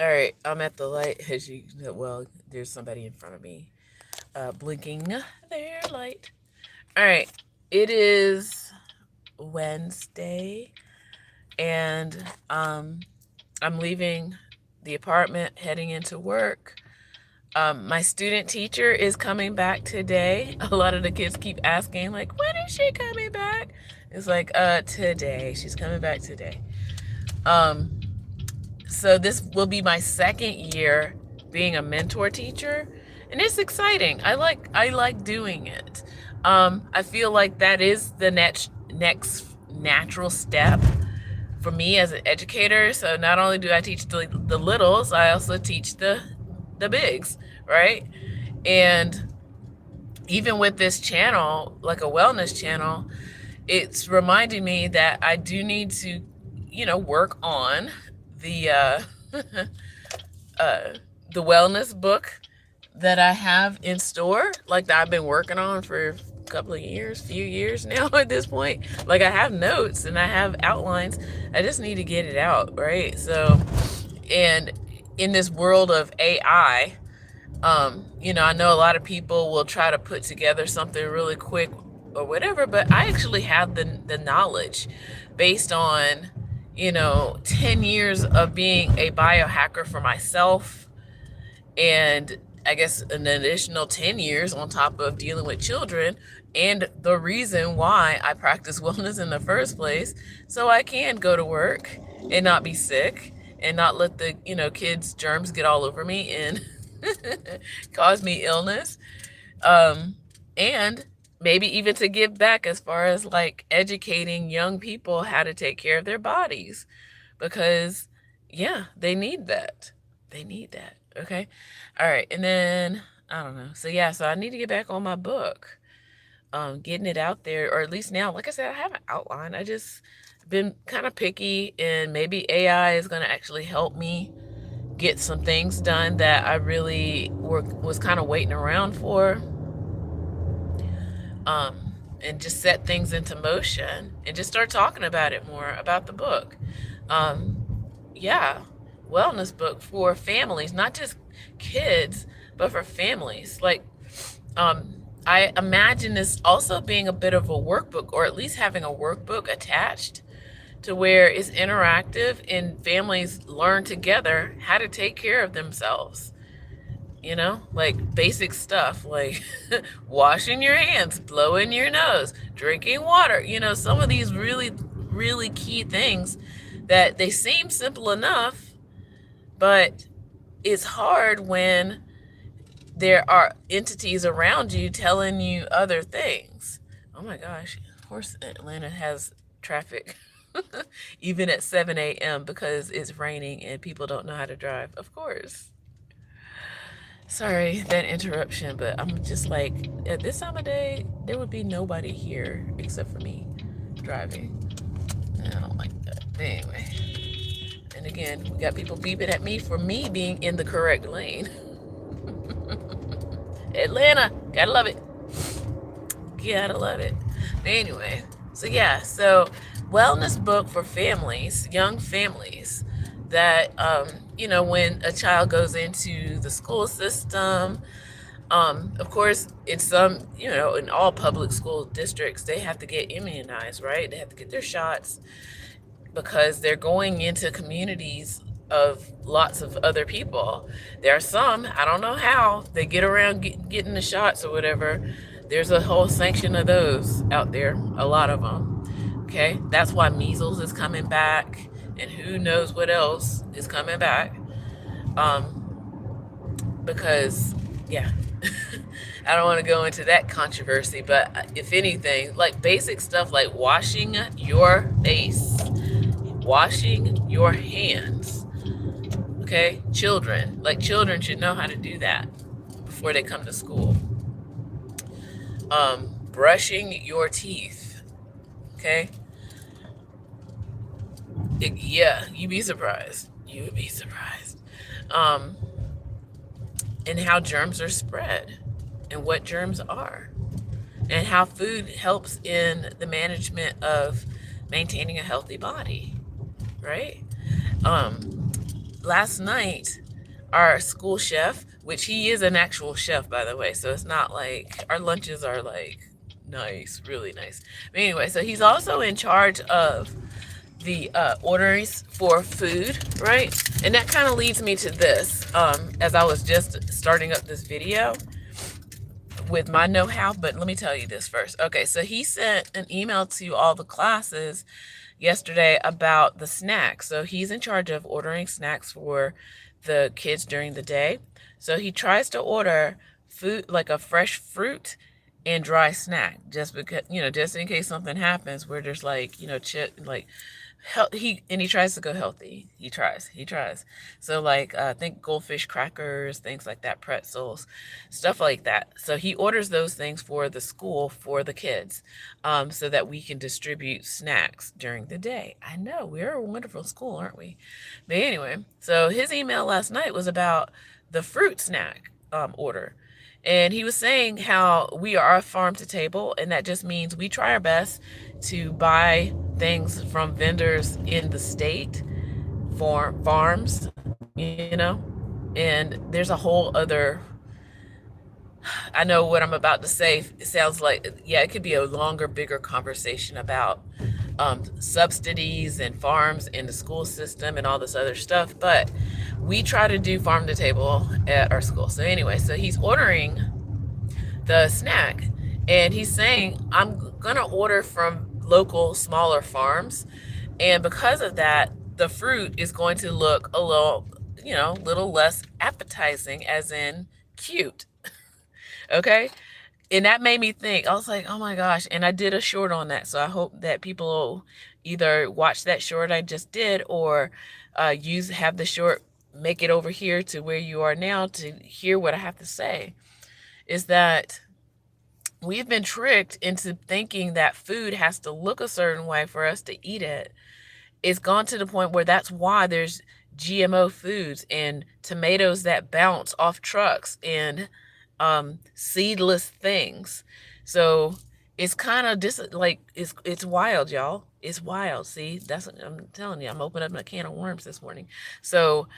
All right, I'm at the light. Well, there's somebody in front of me, blinking their light. All right, it is Wednesday, and I'm leaving the apartment, heading into work. My student teacher is coming back today. A lot of the kids keep asking, like, when is she coming back? It's like, today. She's coming back today. Um, so this will be my second year being a mentor teacher, and it's exciting. I like doing it. I feel like that is the next natural step for me as an educator. So not only do I teach the littles, I also teach the bigs, right? And even with this channel, like a wellness channel, it's reminding me that I do need to, work on the uh, the wellness book that I have in store, like that I've been working on for a couple of years, few years now at this point. Like I have notes and I have outlines. I just need to get it out, right? So, and in this world of AI, I know a lot of people will try to put together something really quick or whatever, but I actually have the knowledge based on, 10 years of being a biohacker for myself, and I guess an additional 10 years on top of dealing with children, and the reason why I practice wellness in the first place, so I can go to work and not be sick and not let the, kids' germs get all over me and cause me illness. Um, and maybe even to give back as far as like educating young people how to take care of their bodies, because yeah, they need that. They need that. Okay. All right. And then I don't know. So yeah, so I need to get back on my book. Getting it out there, or at least now, like I said, I have an outline. I just been kind of picky, and maybe AI is going to actually help me get some things done that I really was kind of waiting around for, and just set things into motion and just start talking about it more, about the book. Yeah, wellness book for families, not just kids, but for families. Like, I imagine this also being a bit of a workbook, or at least having a workbook attached to where it's interactive and families learn together how to take care of themselves. Like basic stuff like washing your hands, blowing your nose, drinking water, some of these really, really key things that they seem simple enough, but it's hard when there are entities around you telling you other things. Oh my gosh, of course, Atlanta has traffic even at 7 a.m. because it's raining and people don't know how to drive. Of course. Sorry that interruption, but I'm just like, at this time of day, there would be nobody here except for me driving. I don't like that. Anyway, and again, we got people beeping at me for me being in the correct lane. Atlanta, gotta love it. Gotta love it. But anyway, so yeah, so wellness book for families, young families, that when a child goes into the school system, of course, in some, in all public school districts, they have to get immunized, right? They have to get their shots because they're going into communities of lots of other people. There are some, I don't know how, they get around getting the shots or whatever. There's a whole section of those out there, a lot of them. Okay, that's why measles is coming back, and who knows what else is coming back. Because, yeah, I don't want to go into that controversy, but if anything, like basic stuff like washing your face, washing your hands. Okay, children should know how to do that before they come to school. Brushing your teeth. Okay, yeah, you'd be surprised. You would be surprised. Um, and how germs are spread, and what germs are, and how food helps in the management of maintaining a healthy body, right? Um, last night, our school chef, which he is an actual chef, by the way, so it's not like our lunches are like nice, really nice. But anyway, so he's also in charge of the orderings for food, right? And that kind of leads me to this. As I was just starting up this video with my know-how, but let me tell you this first. Okay, so he sent an email to all the classes yesterday about the snacks. So he's in charge of ordering snacks for the kids during the day. So he tries to order food, like a fresh fruit and dry snack, just because, just in case something happens where there's like, he tries to go healthy. He tries. So like I think goldfish crackers, things like that, pretzels, stuff like that. So he orders those things for the school for the kids, so that we can distribute snacks during the day. I know we're a wonderful school, aren't we? But anyway, so his email last night was about the fruit snack order. And he was saying how we are farm to table, and that just means we try our best to buy things from vendors in the state, farms, and there's a whole other, I know what I'm about to say, it sounds like, yeah, it could be a longer, bigger conversation about subsidies and farms and the school system and all this other stuff, but we try to do farm to table at our school. So anyway, so he's ordering the snack, and he's saying, I'm gonna order from local smaller farms, and because of that, the fruit is going to look a little less appetizing, as in cute. Okay, and that made me think. I was like, oh my gosh. And I did a short on that, so I hope that people will either watch that short I just did, or have the short make it over here to where you are now to hear what I have to say. Is that we've been tricked into thinking that food has to look a certain way for us to eat it. It's gone to the point where that's why there's GMO foods and tomatoes that bounce off trucks and seedless things. So it's kind of it's wild, y'all. It's wild. See, that's what I'm telling you. I'm opening up a can of worms this morning. So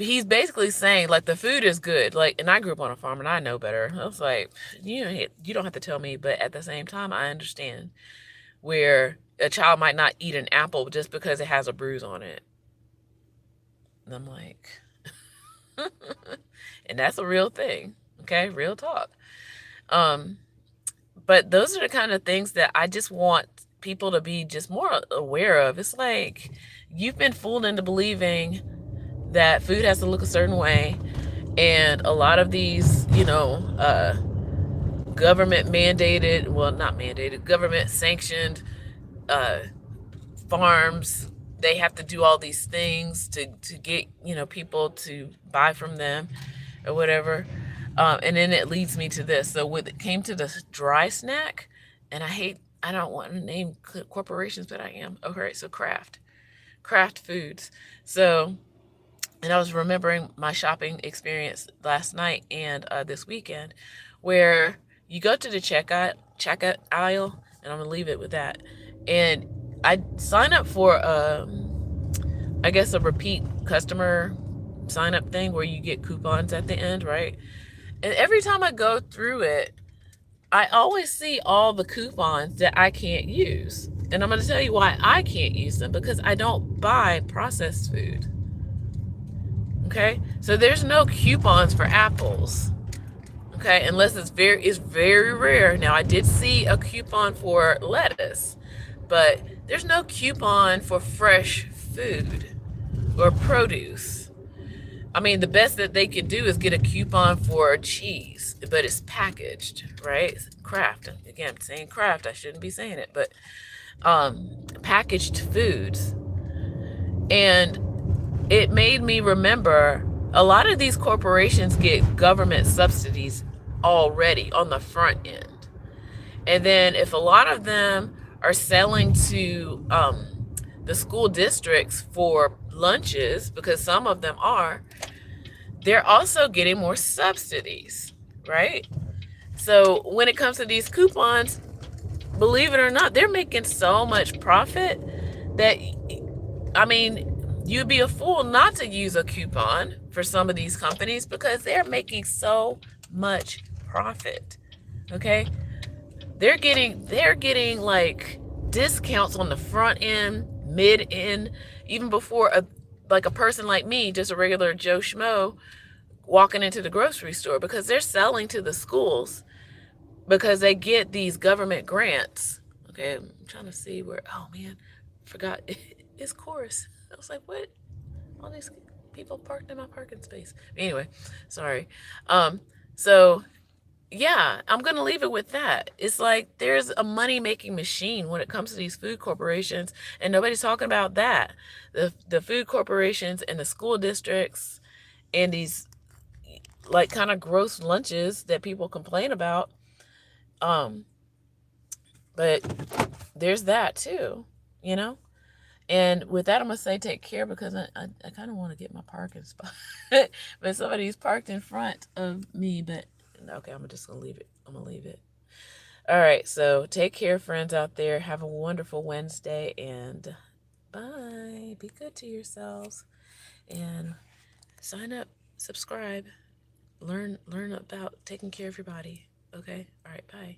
he's basically saying, like, the food is good. Like, and I grew up on a farm and I know better. I was like, you don't have to tell me, but at the same time, I understand where a child might not eat an apple just because it has a bruise on it. And I'm like, and that's a real thing. Okay, real talk. But those are the kind of things that I just want people to be just more aware of. It's like you've been fooled into believing that food has to look a certain way, and a lot of these, government mandated, well, not mandated, government sanctioned farms, they have to do all these things to get, people to buy from them or whatever. And then it leads me to this. So when it came to the dry snack, and I don't want to name corporations, but I am. Okay, so Kraft Foods. So, and I was remembering my shopping experience last night and this weekend, where you go to the checkout aisle, and I'm gonna leave it with that. And I sign up for I guess a repeat customer sign up thing where you get coupons at the end, right? And every time I go through it, I always see all the coupons that I can't use. And I'm going to tell you why I can't use them, because I don't buy processed food. Okay? So there's no coupons for apples. Okay? Unless it's very rare. Now, I did see a coupon for lettuce, but there's no coupon for fresh food or produce. I mean, the best that they could do is get a coupon for cheese, but it's packaged, right? Kraft. Again, I'm saying Kraft. I shouldn't be saying it, but packaged foods. And it made me remember a lot of these corporations get government subsidies already on the front end. And then if a lot of them are selling to the school districts for lunches, because some of them are, they're also getting more subsidies, right? So when it comes to these coupons, believe it or not, they're making so much profit that, I mean, You'd be a fool not to use a coupon for some of these companies because they're making so much profit. Okay? They're getting like discounts on the front end, mid end, even before a person like me, just a regular Joe Schmo, walking into the grocery store, because they're selling to the schools because they get these government grants. Okay, I'm trying to see where. Oh man, forgot it's Chorus. I was like, what? All these people parked in my parking space. Anyway, sorry. So yeah, I'm going to leave it with that. It's like there's a money making machine when it comes to these food corporations, and nobody's talking about that. The food corporations and the school districts and these like kind of gross lunches that people complain about. Um, but there's that too, you know? And with that, I'm going to say take care, because I kind of want to get my parking spot. But somebody's parked in front of me. But okay, I'm just going to leave it. I'm going to leave it. All right. So take care, friends out there. Have a wonderful Wednesday. And bye. Be good to yourselves. And sign up, subscribe, learn about taking care of your body. Okay. All right. Bye.